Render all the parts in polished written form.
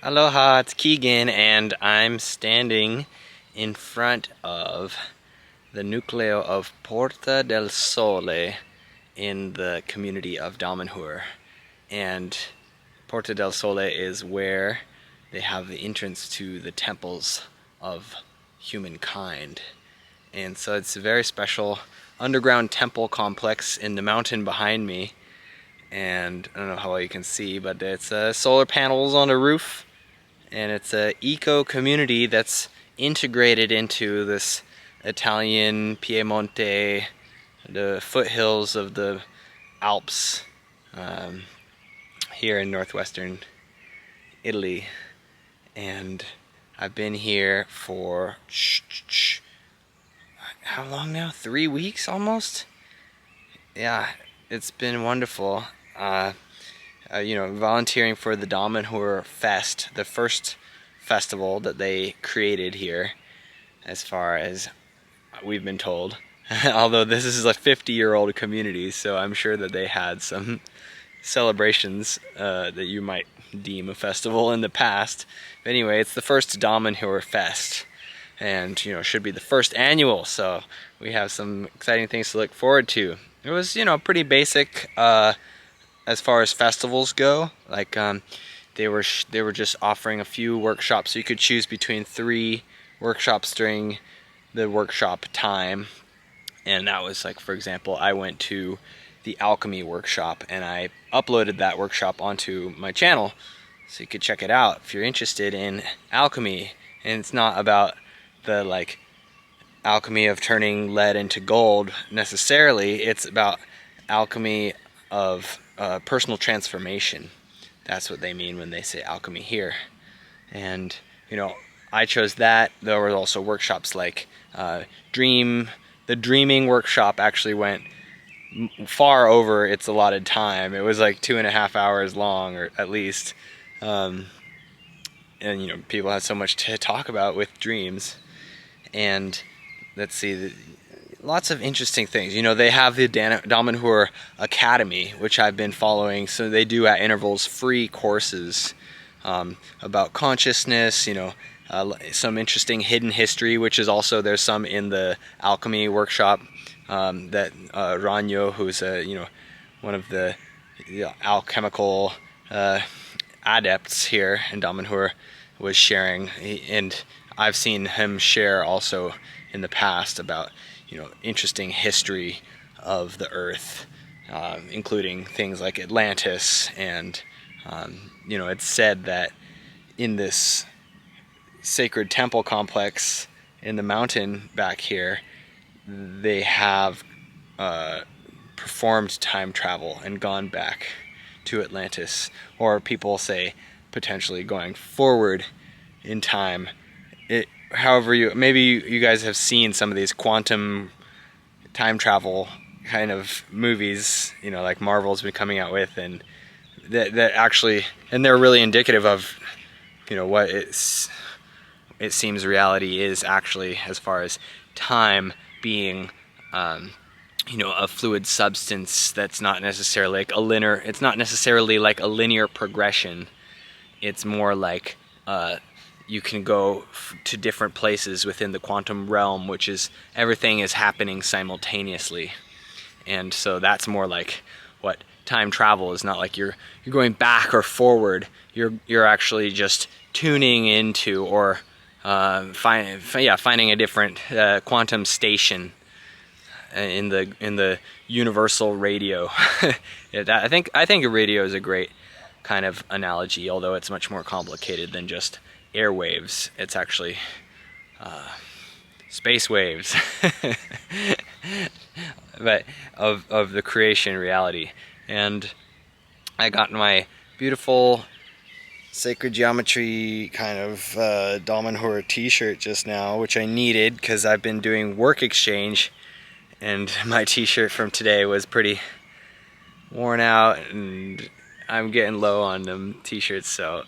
Aloha, it's Keegan, and I'm standing in front of the nucleo of Porta del Sole in the community of Damanhur. And Porta del Sole is where they have the entrance to the temples of humankind. And so it's a very special underground temple complex in the mountain behind me. And I don't know how well you can see, but it's solar panels on the roof, and it's a eco community that's integrated into this Italian Piemonte, the foothills of the Alps, here in northwestern Italy. And I've been here for how long now? 3 weeks almost? Yeah, it's been wonderful. Volunteering for the Damanhur Fest, the first festival that they created here, as far as we've been told. Although this is a 50-year-old community, so I'm sure that they had some celebrations that you might deem a festival in the past. But anyway, it's the first Damanhur Fest, and should be the first annual, so we have some exciting things to look forward to. It was pretty basic as far as festivals go. Like they were just offering a few workshops, so you could choose between 3 workshops during the workshop time. And that was, like, for example, I went to the alchemy workshop, and I uploaded that workshop onto my channel, so you could check it out if you're interested in alchemy. And it's not about the alchemy of turning lead into gold necessarily. It's about alchemy of personal transformation. That's what they mean when they say alchemy here. And I chose that. There were also workshops like the dreaming workshop actually went far over its allotted time. It was like 2.5 hours long, or at least. And people had so much to talk about with dreams. And let's see, lots of interesting things. They have the Damanhur Academy, which I've been following. So they do at intervals free courses about consciousness, some interesting hidden history, which is also, there's some in the alchemy workshop that Ranyo, who's one of the alchemical adepts here in Damanhur, was sharing. And I've seen him share also in the past about interesting history of the earth, including things like Atlantis. And it's said that in this sacred temple complex in the mountain back here, they have performed time travel and gone back to Atlantis, or people say potentially going forward in time. However, maybe you guys have seen some of these quantum time travel kind of movies, like Marvel's been coming out with, and that actually, and they're really indicative of, what it seems reality is actually, as far as time being, a fluid substance that's not necessarily like a linear. It's not necessarily like a linear progression. It's more like you can go to different places within the quantum realm, which is everything is happening simultaneously. And so that's more like what time travel is. Not like you're going back or forward. You're actually just tuning into, or finding a different quantum station in the universal radio. I think a radio is a great kind of analogy, although it's much more complicated than just airwaves. It's actually space waves, but of the creation reality. And I got my beautiful sacred geometry kind of Damanhur t-shirt just now, which I needed because I've been doing work exchange, and my t-shirt from today was pretty worn out, and I'm getting low on them t-shirts, so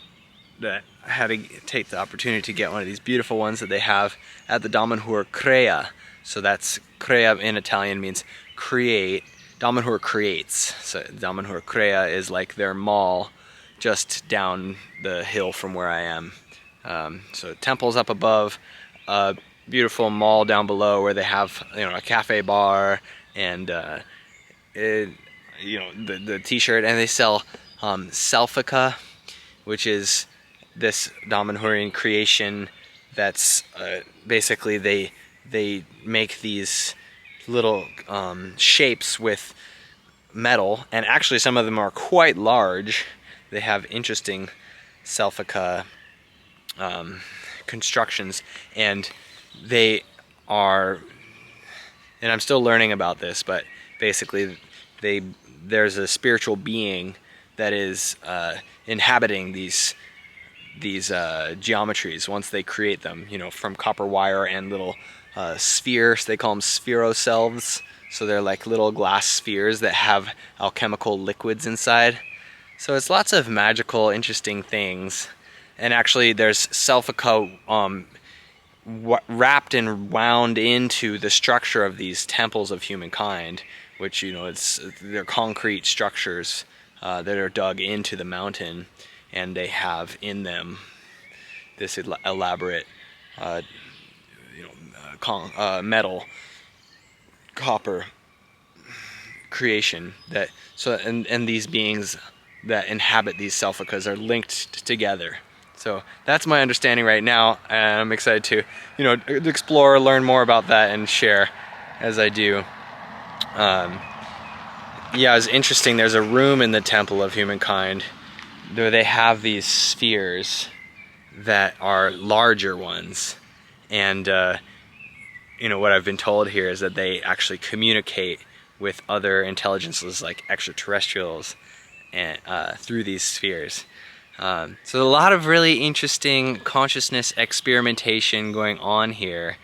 that I had to take the opportunity to get one of these beautiful ones that they have at the Damanhur Crea. So that's, Crea in Italian means create. Damanhur creates. So Damanhur Crea is like their mall just down the hill from where I am. So temples up above, a beautiful mall down below where they have, you know, a cafe bar and you know, the t-shirt, and they sell Selfica, which is this Damanhurian creation that's basically they make these little shapes with metal, and actually some of them are quite large. They have interesting Selfica constructions, and they are, and I'm still learning about this, but basically there's a spiritual being that is inhabiting these geometries once they create them, you know, from copper wire and little spheres. They call them spheroselves. So they're like little glass spheres that have alchemical liquids inside. So it's lots of magical, interesting things. And actually there's Selfica wrapped and wound into the structure of these temples of humankind, which, you know, they're concrete structures that are dug into the mountain, and they have in them this elaborate metal, copper creation that and these beings that inhabit these Selficas are linked together. So that's my understanding right now, and I'm excited to, you know, explore, learn more about that, and share as I do. Yeah, it's interesting. There's a room in the Temple of Humankind where they have these spheres that are larger ones, and you know, what I've been told here is that they actually communicate with other intelligences like extraterrestrials and through these spheres. So a lot of really interesting consciousness experimentation going on here,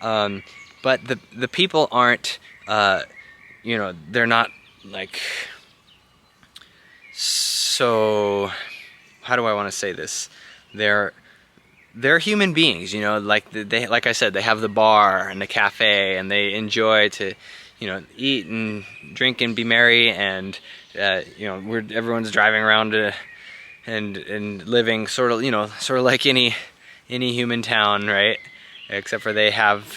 but the people aren't, you know, they're not like, so how do I want to say this? They're human beings, you know, like like I said, they have the bar and the cafe, and they enjoy to, you know, eat and drink and be merry, and you know, everyone's driving around and living sort of, you know, sort of like any human town, right? Except for they have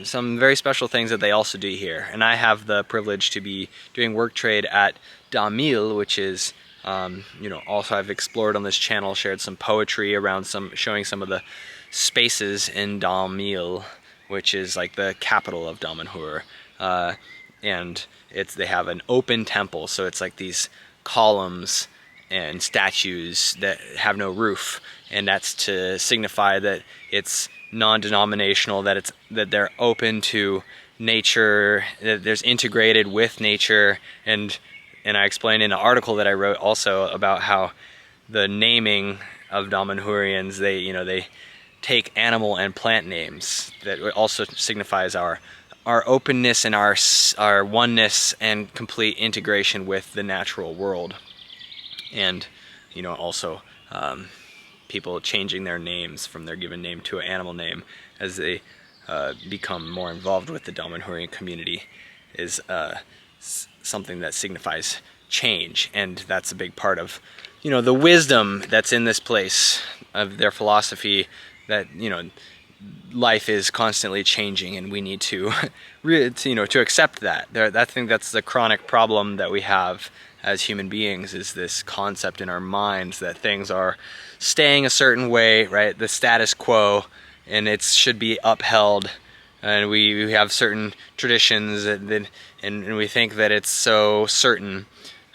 some very special things that they also do here. And I have the privilege to be doing work trade at Damil, which is, you know, also I've explored on this channel, shared some poetry around showing some of the spaces in Damil, which is like the capital of Damanhur. And they have an open temple, so it's like these columns and statues that have no roof, and that's to signify that it's non-denominational, that they're open to nature, that there's integrated with nature. And I explained in an article that I wrote also about how the naming of Damanhurians, they take animal and plant names that also signifies our openness and our oneness and complete integration with the natural world. And, you know, also people changing their names from their given name to an animal name as they become more involved with the Damanhurian community is something that signifies change. And that's a big part of, you know, the wisdom that's in this place of their philosophy, that, you know, life is constantly changing, and we need to, you know, to accept that. I think that's the chronic problem that we have as human beings, is this concept in our minds that things are staying a certain way, right? The status quo, and it should be upheld, and we have certain traditions and we think that it's so certain,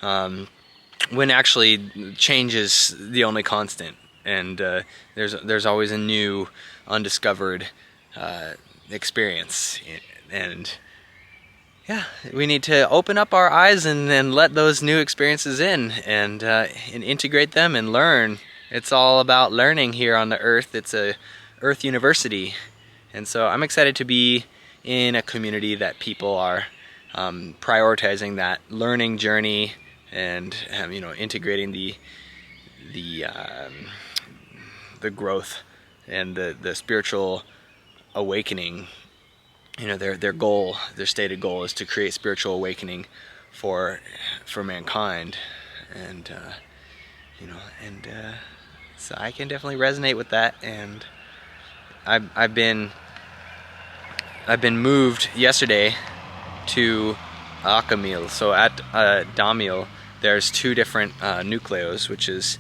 when actually change is the only constant, and there's always a new undiscovered experience. And yeah, we need to open up our eyes and let those new experiences in, and integrate them and learn. It's all about learning here on the earth. It's a Earth University, and so I'm excited to be in a community that people are prioritizing that learning journey, and you know, integrating the growth and the spiritual awakening. You know, their goal, their stated goal, is to create spiritual awakening for mankind. And you know, and so I can definitely resonate with that. And I've been moved yesterday to Akamil. So at Damil, there's two different nucleos, which is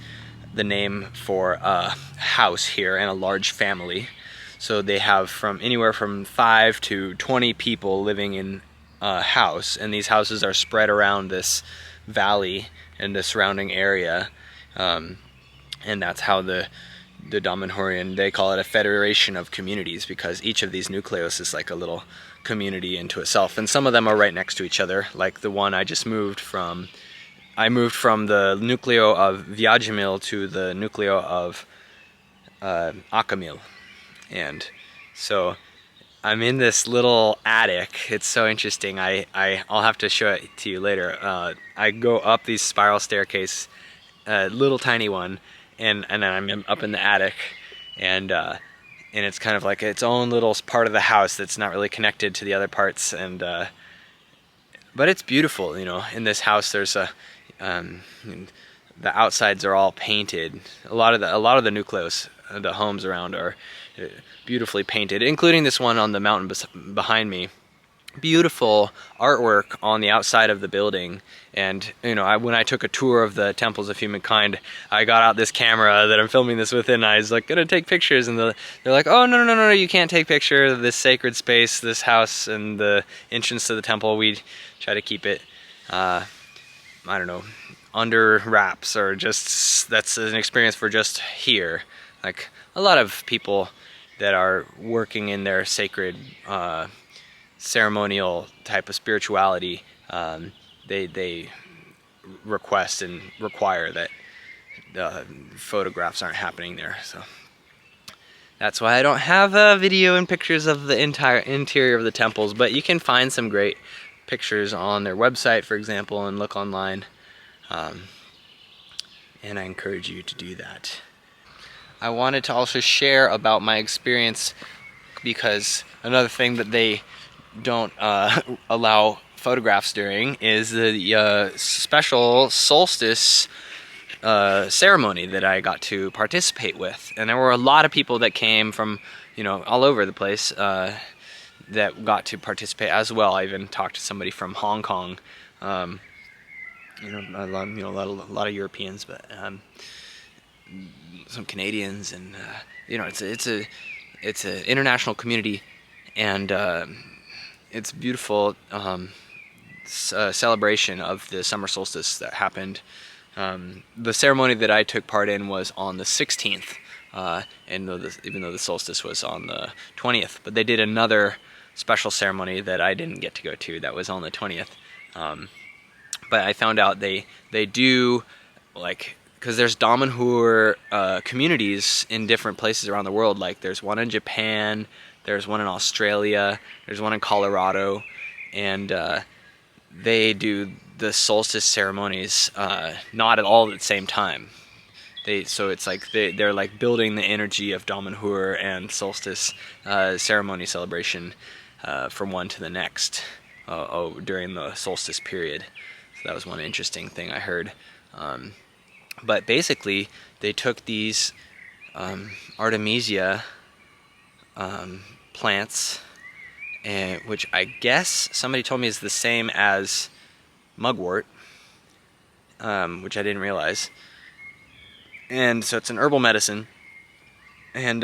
the name for a house here and a large family. So they have from anywhere from 5 to 20 people living in a house, and these houses are spread around this valley and the surrounding area. And that's how the Damanhurian, they call it a federation of communities, because each of these nucleos is like a little community into itself, and some of them are right next to each other, like the one I just moved from. I moved from the nucleo of Vyajamil to the nucleo of Akamil, and so I'm in this little attic. It's so interesting. I'll have to show it to you later. I go up these spiral staircase, little tiny one, and then I'm up in the attic, and it's kind of like its own little part of the house that's not really connected to the other parts, and but it's beautiful, you know. In this house, there's the outsides are all painted. A lot of the nucleos, the homes around, are beautifully painted, including this one on the mountain behind me. Beautiful artwork on the outside of the building. And you know, when I took a tour of the temples of humankind, I got out this camera that I'm filming this with, and I was like gonna take pictures, and they're like, oh no, you can't take pictures of this sacred space, this house, and the entrance to the temple. We try to keep it I don't know, under wraps, or just that's an experience for just here. Like a lot of people that are working in their sacred ceremonial type of spirituality, they request and require that photographs aren't happening there. So that's why I don't have video and pictures of the entire interior of the temples, but you can find some great pictures on their website, for example, and look online. And I encourage you to do that. I wanted to also share about my experience, because another thing that they don't allow photographs during is the special solstice ceremony that I got to participate with. And there were a lot of people that came from, you know, all over the place that got to participate as well. I even talked to somebody from Hong Kong, you know, a lot of Europeans, but some Canadians, and you know, it's an international community, and it's beautiful celebration of the summer solstice that happened. The ceremony that I took part in was on the 16th, and even though the solstice was on the 20th, but they did another special ceremony that I didn't get to go to that was on the 20th. But I found out they do, like, because there's Damanhur communities in different places around the world. Like there's one in Japan, there's one in Australia, there's one in Colorado, and they do the solstice ceremonies not at all at the same time. So it's like they're like building the energy of Damanhur and solstice ceremony celebration from one to the next during the solstice period. So that was one interesting thing I heard. But basically, they took these Artemisia plants, which I guess somebody told me is the same as mugwort, which I didn't realize. And so it's an herbal medicine, and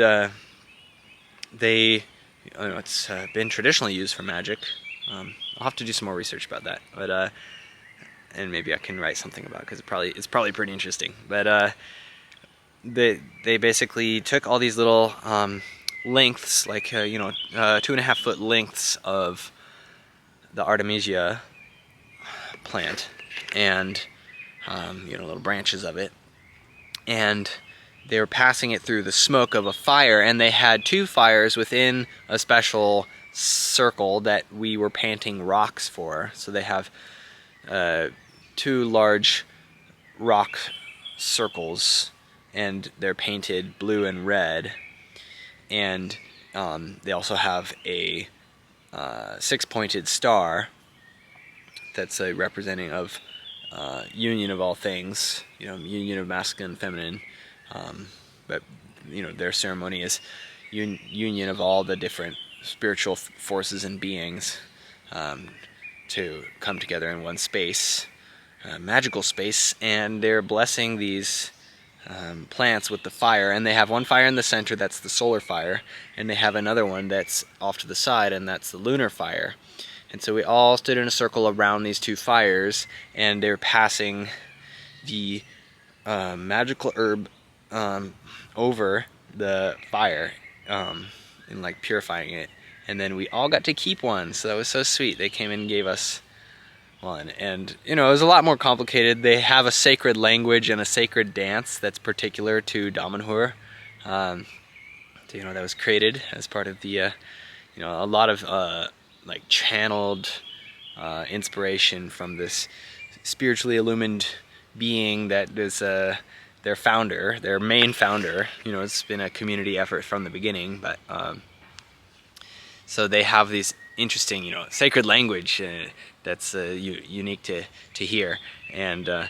it's been traditionally used for magic. I'll have to do some more research about that, but and maybe I can write something about it, because it's probably pretty interesting. But they basically took all these little lengths, like 2.5 foot lengths of the Artemisia plant, and little branches of it, and they were passing it through the smoke of a fire, and they had 2 fires within a special circle that we were painting rocks for. So they have 2 large rock circles, and they're painted blue and red, and they also have a 6-pointed star that's a representing of union of all things, union of masculine and feminine, but their ceremony is union of all the different spiritual forces and beings to come together in one space, magical space, and they're blessing these plants with the fire, and they have one fire in the center, that's the solar fire, and they have another one that's off to the side, and that's the lunar fire. And so we all stood in a circle around these two fires, and they're passing the magical herb over the fire and like purifying it. And then we all got to keep one, so that was so sweet. They came and gave us one, and it was a lot more complicated. They have a sacred language and a sacred dance that's particular to Damanhur. That was created as part of the a lot of like channeled inspiration from this spiritually illumined being that is their founder, their main founder. It's been a community effort from the beginning, but so they have these interesting, sacred language that's unique to hear, and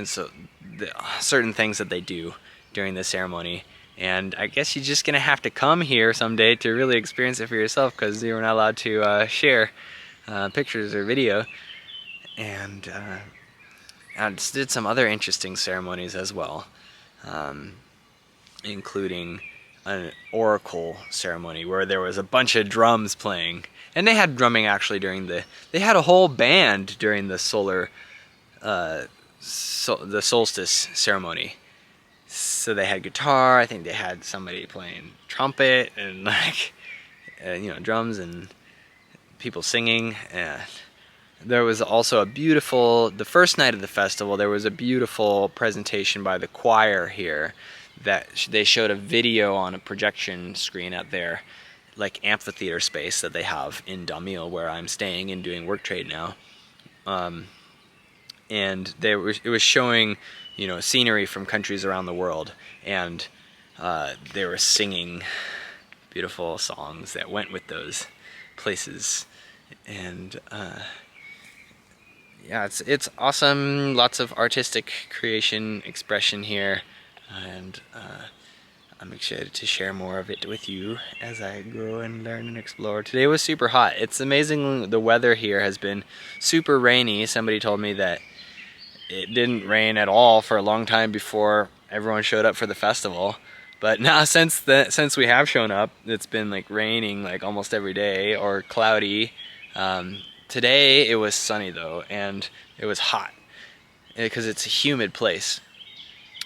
so certain things that they do during the ceremony. And I guess you're just gonna have to come here someday to really experience it for yourself, because you're not allowed to share pictures or video. And I just did some other interesting ceremonies as well, including an oracle ceremony where there was a bunch of drums playing, and they had drumming actually they had a whole band during the the solstice ceremony. So they had guitar, I think they had somebody playing trumpet, and like drums, and people singing. And there was also the first night of the festival, there was a beautiful presentation by the choir here that they showed a video on a projection screen at their like amphitheater space that they have in Damil, where I'm staying and doing work trade now. And it was showing scenery from countries around the world, and they were singing beautiful songs that went with those places. And yeah, it's awesome. Lots of artistic creation, expression here, and I'm excited to share more of it with you as I grow and learn and explore. Today was super hot. It's amazing. The weather here has been super rainy. Somebody told me that it didn't rain at all for a long time before everyone showed up for the festival. But now since we have shown up, it's been like raining like almost every day, or cloudy. Today it was sunny though, and it was hot because it's a humid place,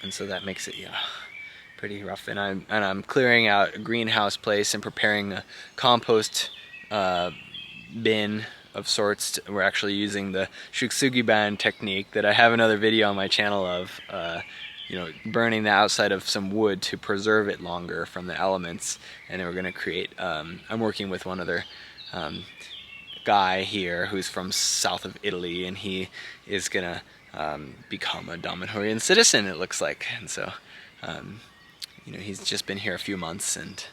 and so that makes it pretty rough. And I'm clearing out a greenhouse place and preparing a compost bin of sorts. We're actually using the Shuksugiban technique that I have another video on my channel of, burning the outside of some wood to preserve it longer from the elements. And then we're going to create, I'm working with one other guy here who's from south of Italy, and he is going to become a Damanhurian citizen, it looks like. And so, he's just been here a few months, and,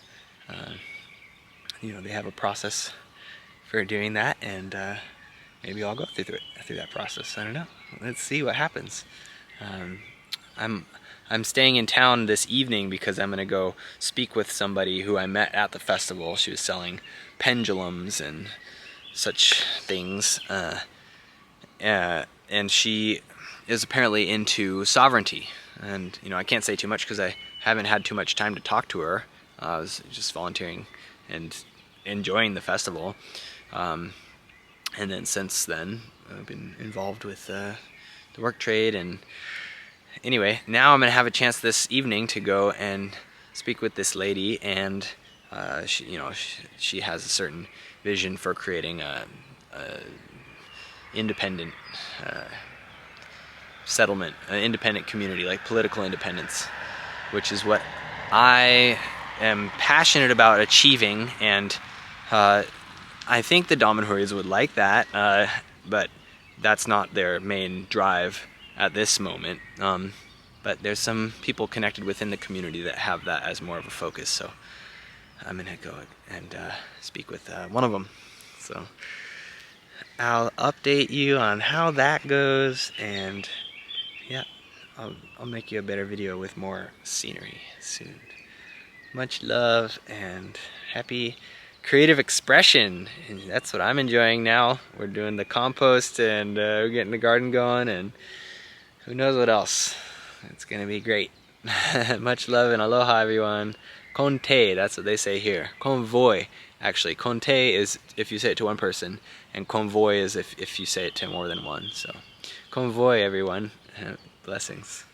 they have a process for doing that, and maybe I'll go through that process. I don't know. Let's see what happens. I'm staying in town this evening because I'm gonna go speak with somebody who I met at the festival. She was selling pendulums and such things, and she is apparently into sovereignty. And I can't say too much because I haven't had too much time to talk to her. I was just volunteering and enjoying the festival. And then since then, I've been involved with the work trade. And anyway, now I'm going to have a chance this evening to go and speak with this lady, and she has a certain vision for creating a independent settlement, an independent community, like political independence, which is what I am passionate about achieving. And I think the Damanhuris would like that, but that's not their main drive at this moment. But there's some people connected within the community that have that as more of a focus, so I'm gonna go and speak with one of them. So I'll update you on how that goes, and yeah, I'll make you a better video with more scenery soon. Much love and happy creative expression, and that's what I'm enjoying now. We're doing the compost, and we're getting the garden going, and who knows what else. It's gonna be great. Much love and aloha, everyone. Conte, that's what they say here. Convoy, actually. Conte is if you say it to one person, and convoy is if you say it to more than one. So, convoy, everyone. Blessings.